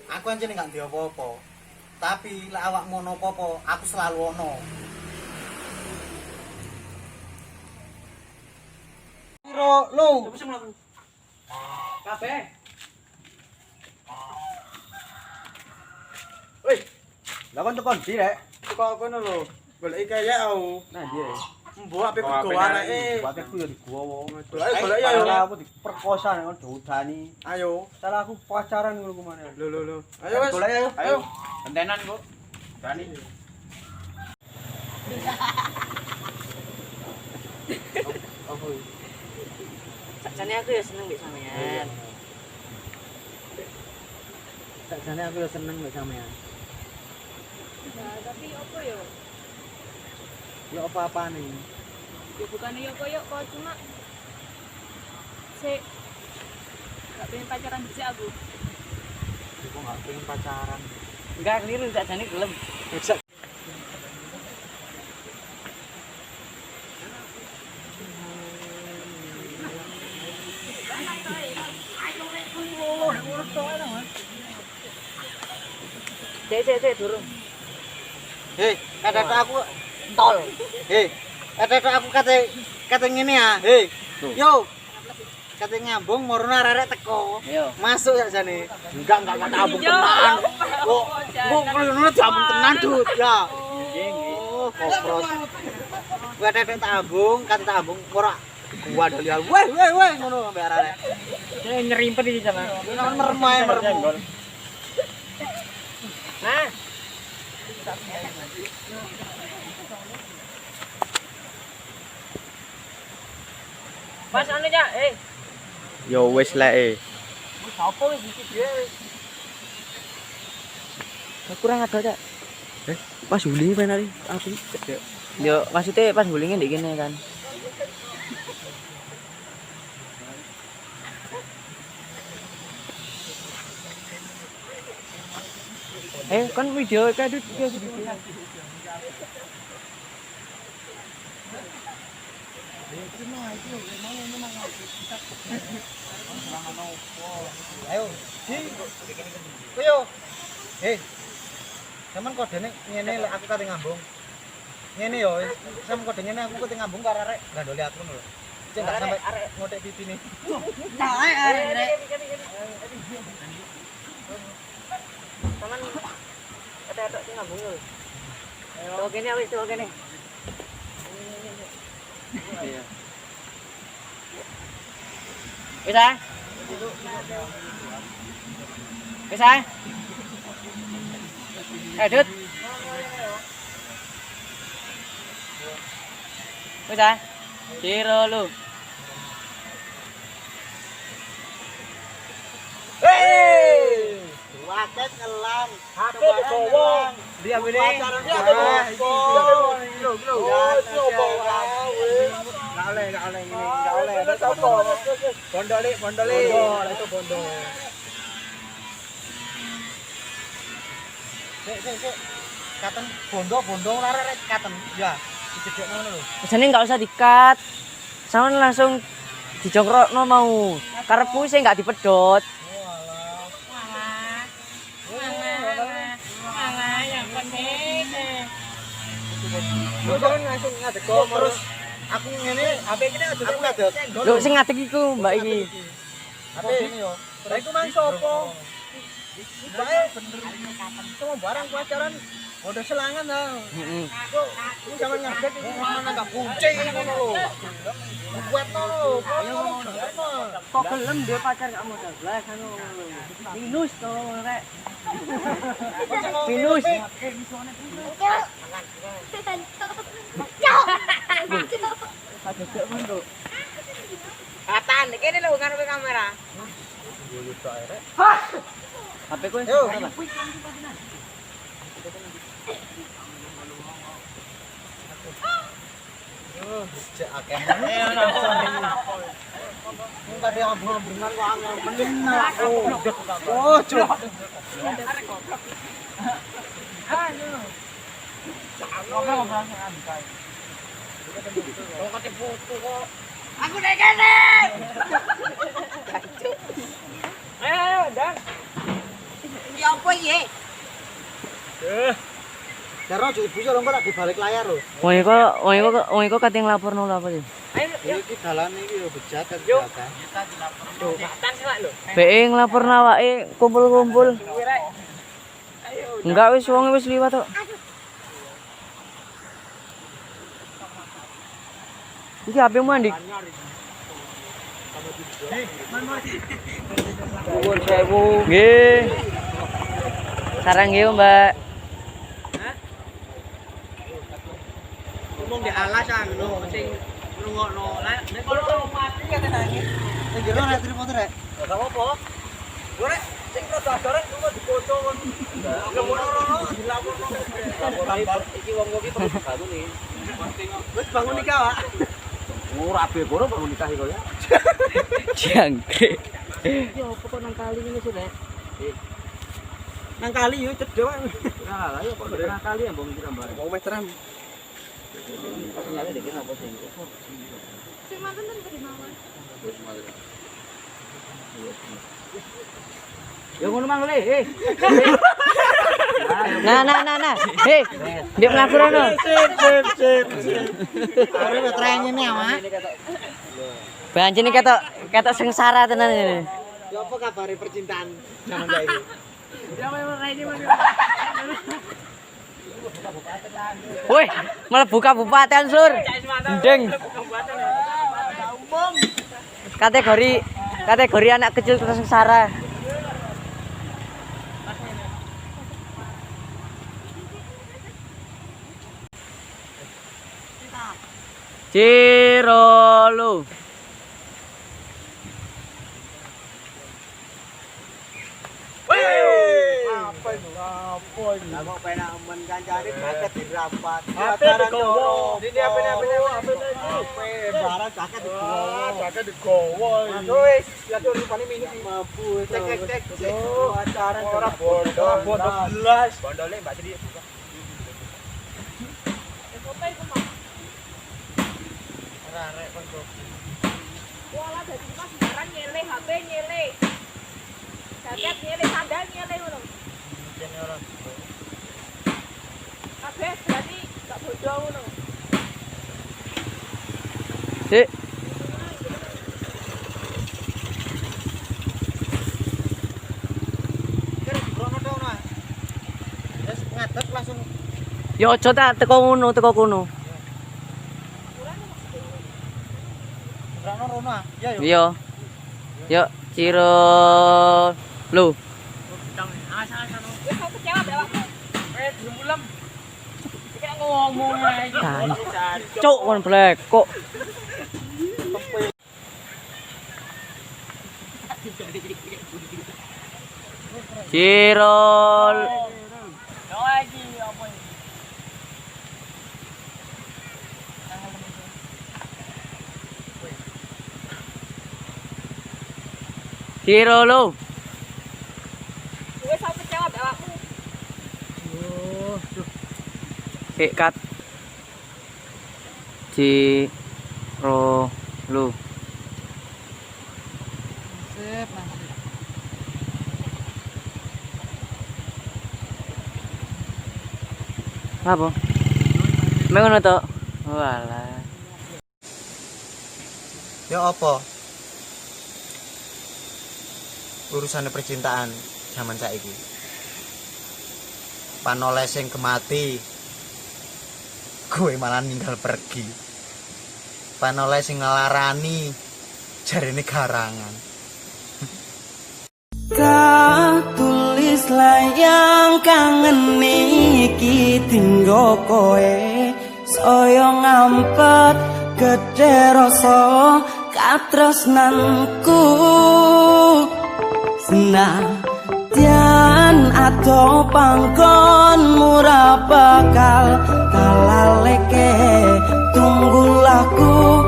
Aku anjene gak ndek apa-apa. Tapi lek awakmu ono apa-apa, aku selalu ono. Piro lu? Coba sing mlaku. Kabeh. Wih, Lah kon tekan ndi rek? kok kono lho. Goleki kaya aku. Nah, iya. Mbok ape kudu areke. Baketku ya digowo. Ayo golek ya yo. Aku diperkosa nang diudani. Ayo. Salah aku pacaran ngono ku mana. Lho. Ayo wes. Golek ayo. Ayo. Gentenan, Bu. Berani. Apa? Sakjane aku ya seneng mbek sampean. Sakjane aku ya seneng mbek sampean. Nah, tapi apa ya? Ya apa-apa nih. Ya bukannya ya koyo kok cuma sik gak pengen pacaran dhisik aku. Kok enggak pengen pacaran. Enggak keliru sakjane gelem. Cek durung. Hei, kata aku tol. Hei, kata aku kata ngene ya. Hei. Yo. Kata nyambung morono arek teko. Yo. Masuk ya jane. Enggak nyambung tenan. Kok ngono jambung tenan, Dut. Ya. Oh, koprot. Gua tetek tabung, kata tabung ora gua dalial. Weh ngono ambek arek. Saya nyerimpet iki sama. Nang merem. Nah. Pas anu ya, Yo wes lek. Wis apa wis iki dhewe. Kurang ada cak. Pas huli penari api. Yo maksudnya pas gulingnya ndek kene kan. Kan video kayak gitu. Ayo. Ayo. Hei. Sampeyan kodene ngene lek aku kate ngambung. Ngene yo, sampeyan kode ngene aku kate ngambung karo arek gandoli aku ngono lho. Cek gak sampe arek ngotek pipine. Nah, arek. Taman ada sing ngambung lho. Ayo kene wis coba kene. Iya. Bisa? Bisa? Dut. Bisa? Kira lu. Hei! Waket ngelang. HP dibawa. Dia mene. Pacaran dia dibawa. Gak oleh ini, gak oleh. Ada sopo. Bondoli. Itu bondo. Sik. Katen bondo arek katen. Ya, dijedekno ngono lho. Biasanya nggak usah dikat, sama langsung dijongkrokno mau. Karepku sih nggak dipedot. Lu jangan langsung ngadeg kok terus aku ngene HP iki nek aku ngadeg. Lho sing ngadeg iku Mbak iki. HP ini yo. Lah iku mang sapa? Bae bener sama barang pacaran udah selangan lah. Heeh. Kok lu jangan ngadeg mana enggak kunci ngono lho. Buatno lho. Kok gelem dia pacar gak modal blas anu. Minus to rek. Minus. Katan, kene lho ngarepe kamera. HP ku Yo. Cek akeh. Enggak ada ambung-ambungan kok angel menin aku. Oh, cuk. Aku nek kene. Ayo, Dan. Ya apa Karena ibu orang kok lagi balik layar loh. Wong iko kate nglaporno lho apa sih? Iki dalan iki yo bejat kan bejatan. BE nglaporno awake kumpul-kumpul. Enggak wis wong wis liwat kok. Iki HP-mu Andik. Nuwun sewu. Nggih. Sareng nggih, Mbak. Ngomong di alasan ngono sing ngrungokno. Lah nek kono mati kate nangis. Ning jero nek trimo rek. Ora apa-apa. Ora sing rodo-rodoran ngono dikoco kon. Ngono-ngono dilaporno. Iki wong iki perlu bangun iki. Wis bangun nikah, Pak. Ora ape boro bangun nikah kok ya. Jangkrik. Ya apa kok nang kali ngene sih, Rek? Nang kali yo cedhek. Lah lah yo kok nang kali ya mbong iki tambah. Mau meteran. Sinyalnya dikit apa sih? Sing manten ten tadi mawon. Ya ngono mang le. Nah. Hei, dia mlaku rono. Sip. Are metreng ini awak. Banjine ketok sengsara tenan ini. Ya apa kabare percintaan zaman saiki? Woi, mlebu kabupaten Sur. Ndeng. Kategori anak kecil tersengsara. Cirolo. Lah kok penak men kancane jaket dirapat. Apa digowo? Ini apa? Barang jaket digowo. Jaket digowo. Wis, ya tuh rupane minum Mabu cek. Acara ora bondo belas. Bondole Mbak Sri. Arek kon kok. Wala dadi pas barang nyele HP nyele. Jaket nyele, sandal nyele ngono. Kabeh berarti gak bodoh ngono. Sik. Kira dibrono to ora? Wis ngadeg langsung Yo aja ta teko kono. dibrono rono ah. Ya yo. Iya. Yo Cirolo. Wis aku kecewa mbak awakmu. Jumulem. Iki ngomong ae. Cuk kon blek kok. Cirolo. Lagi apa ini? Cirolo. Wis aku kecewa mbak awakmu. Sik kat. Cirolo. Sip. Apa? Mengono to. Walah. Ya apa? Urusan percintaan zaman saiki. Panoleh sing kemati. Kowe malah ninggal pergi. Panoleh sing ngelarani jarene garangan. Tak tulis layang kangen iki tinggo koe saya ngampet gedhe rasa katresnanku senadyan ado panggon murah bakal kalaleke tunggulah ku